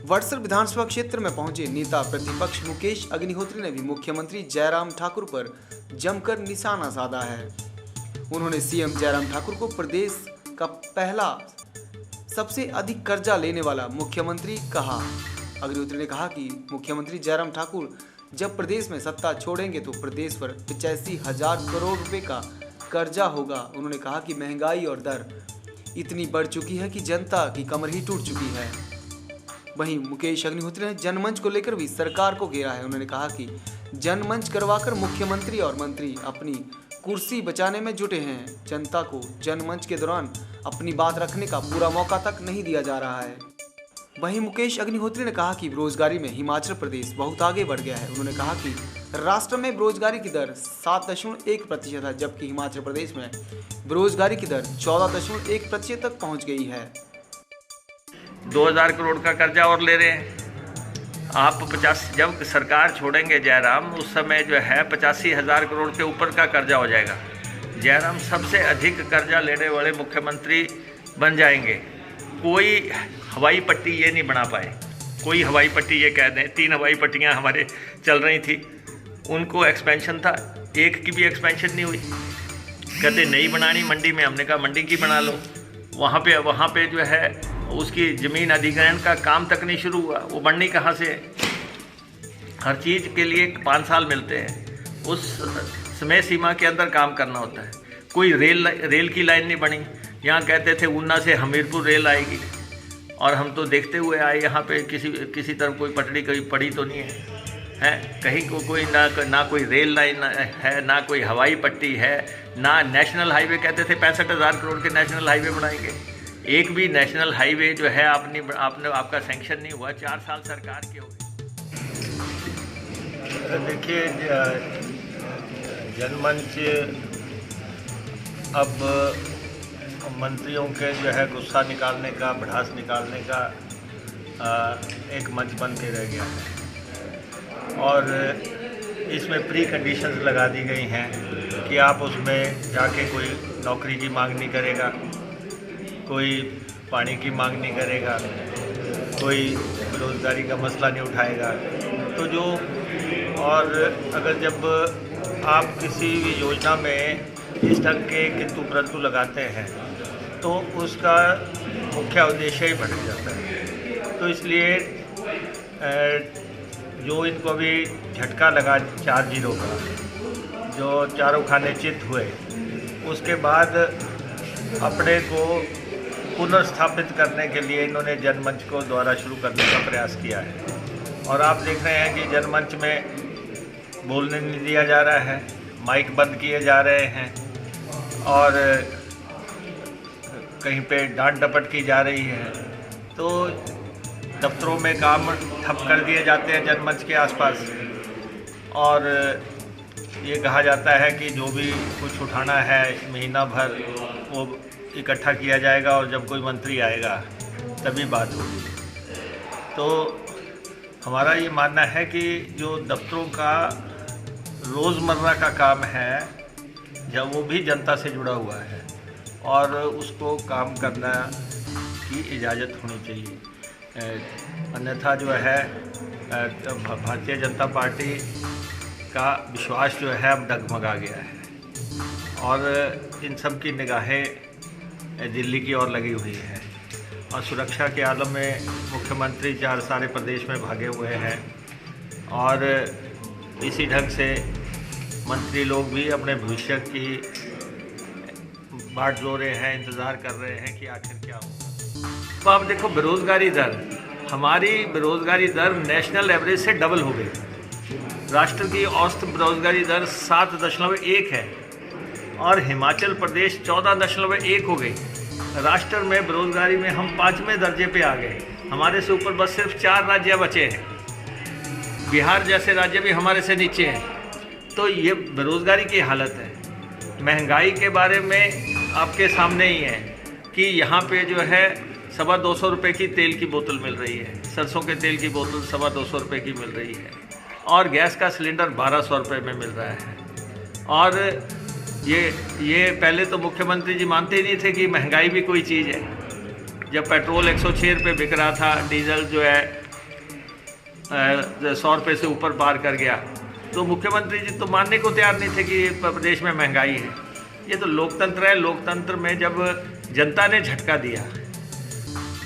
वडसर विधानसभा क्षेत्र में पहुंचे नेता प्रतिपक्ष मुकेश अग्निहोत्री ने भी मुख्यमंत्री जयराम ठाकुर पर जमकर निशाना साधा है। उन्होंने सीएम जयराम ठाकुर को प्रदेश का पहला सबसे अधिक कर्जा लेने वाला मुख्यमंत्री कहा। अग्निहोत्री ने कहा कि मुख्यमंत्री जयराम ठाकुर जब प्रदेश में सत्ता छोड़ेंगे तो प्रदेश पर 85,000 करोड़ रुपए का कर्जा होगा। उन्होंने कहा कि महंगाई और दर इतनी बढ़ चुकी है कि जनता की कमर ही टूट चुकी है। वहीं मुकेश अग्निहोत्री ने जनमंच को लेकर भी सरकार को घेरा है। उन्होंने कहा कि जनमंच करवाकर मुख्यमंत्री और मंत्री अपनी कुर्सी बचाने में जुटे हैं। जनता को जनमंच के दौरान अपनी बात रखने का पूरा मौका तक नहीं दिया जा रहा है। वहीं मुकेश अग्निहोत्री ने कहा कि बेरोजगारी में हिमाचल प्रदेश बहुत आगे बढ़ गया है। उन्होंने कहा कि राष्ट्र में बेरोजगारी की दर 7.1% है, जबकि हिमाचल प्रदेश में बेरोजगारी की दर 14.1% तक पहुंच गई है। 2000 करोड़ का कर्जा और ले रहे हैं आप। 50 जब सरकार छोड़ेंगे जयराम, उस समय जो है 85,000 करोड़ के ऊपर का कर्जा हो जाएगा। जयराम सबसे अधिक कर्जा लेने वाले मुख्यमंत्री बन जाएंगे। कोई हवाई पट्टी ये नहीं बना पाए। कोई हवाई पट्टी ये कह दें, 3 हवाई पट्टियाँ हमारे चल रही थी, उनको एक्सपेंशन था, एक की भी एक्सपेंशन नहीं हुई। कहते नहीं बनानी मंडी में, हमने कहा मंडी की बना लो। वहाँ पे जो है उसकी ज़मीन अधिग्रहण का काम तक नहीं शुरू हुआ, वो बननी कहाँ से है। हर चीज़ के लिए 5 साल मिलते हैं, उस समय सीमा के अंदर काम करना होता है। कोई रेल की लाइन नहीं बनी। यहाँ कहते थे ऊना से हमीरपुर रेल आएगी, और हम तो देखते हुए आए यहाँ पे किसी तरफ कोई पटड़ी कहीं पड़ी तो नहीं है कहीं को कोई ना कोई रेल लाइन है, ना कोई हवाई पट्टी है, ना नेशनल हाईवे। कहते थे 65,000 करोड़ के नेशनल हाईवे बनाएंगे। एक भी नेशनल हाईवे जो है आपका सैंक्शन नहीं हुआ। 4 साल सरकार के हो गए। देखिए, जनमंच अब मंत्रियों के जो है गुस्सा निकालने का, भड़ास निकालने का एक मंच बन के रह गया है, और इसमें प्री कंडीशंस लगा दी गई हैं कि आप उसमें जाके कोई नौकरी की मांग नहीं करेगा, कोई पानी की मांग नहीं करेगा, कोई बेरोजगारी का मसला नहीं उठाएगा। तो जो और अगर जब आप किसी भी योजना में इस ढंग के किंतु परंतु लगाते हैं तो उसका मुख्य उद्देश्य ही भटक जाता है। तो इसलिए जो इनको अभी झटका लगा 4-0 का, जो चारों खाने चित हुए, उसके बाद अपने को पुनर्स्थापित करने के लिए इन्होंने जनमंच को दोबारा शुरू करने का प्रयास किया है। और आप देख रहे हैं कि जनमंच में बोलने नहीं दिया जा रहा है, माइक बंद किए जा रहे हैं, और कहीं पे डांट डपट की जा रही है। तो दफ्तरों में काम ठप कर दिए जाते हैं जनमंच के आसपास, और ये कहा जाता है कि जो भी कुछ उठाना है महीना भर वो इकट्ठा किया जाएगा, और जब कोई मंत्री आएगा तभी बात होगी। तो हमारा ये मानना है कि जो दफ्तरों का रोज़मर्रा का काम है, जब वो भी जनता से जुड़ा हुआ है, और उसको काम करना की इजाज़त होनी चाहिए। अन्यथा जो है भारतीय जनता पार्टी का विश्वास जो है अब डगमगा गया है, और इन सब की निगाहें दिल्ली की ओर लगी हुई है, और सुरक्षा के आलम में मुख्यमंत्री सारे प्रदेश में भागे हुए हैं, और इसी ढंग से मंत्री लोग भी अपने भविष्य की बाट जो रहे हैं, इंतज़ार कर रहे हैं कि आखिर क्या होगा। तो आप देखो, बेरोज़गारी दर, हमारी बेरोज़गारी दर नेशनल एवरेज से डबल हो गई। राष्ट्र की औसत बेरोज़गारी दर 7.1 है, और हिमाचल प्रदेश 14.1 हो गई। राष्ट्र में बेरोज़गारी में हम 5वें दर्जे पे आ गए। हमारे से ऊपर बस सिर्फ 4 राज्य बचे हैं। बिहार जैसे राज्य भी हमारे से नीचे हैं। तो ये बेरोज़गारी की हालत है। महंगाई के बारे में आपके सामने ही है कि यहाँ पे जो है 225 रुपये की तेल की बोतल मिल रही है, सरसों के तेल की बोतल 225 रुपये की मिल रही है, और गैस का सिलेंडर 1200 रुपये में मिल रहा है। और ये पहले तो मुख्यमंत्री जी मानते ही नहीं थे कि महंगाई भी कोई चीज़ है। जब पेट्रोल 106 रुपये बिक रहा था, डीजल जो है 100 रुपये से ऊपर पार कर गया, तो मुख्यमंत्री जी तो मानने को तैयार नहीं थे कि प्रदेश में महंगाई है। ये तो लोकतंत्र है। लोकतंत्र में जब जनता ने झटका दिया,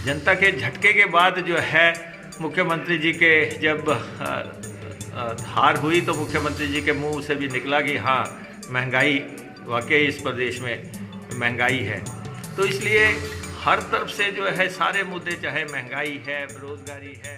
जनता के झटके के बाद जो है मुख्यमंत्री जी के जब हार हुई, तो मुख्यमंत्री जी के मुंह से भी निकला कि हाँ, महंगाई वाकई इस प्रदेश में महंगाई है। तो इसलिए हर तरफ से जो है सारे मुद्दे, चाहे महंगाई है, बेरोजगारी है,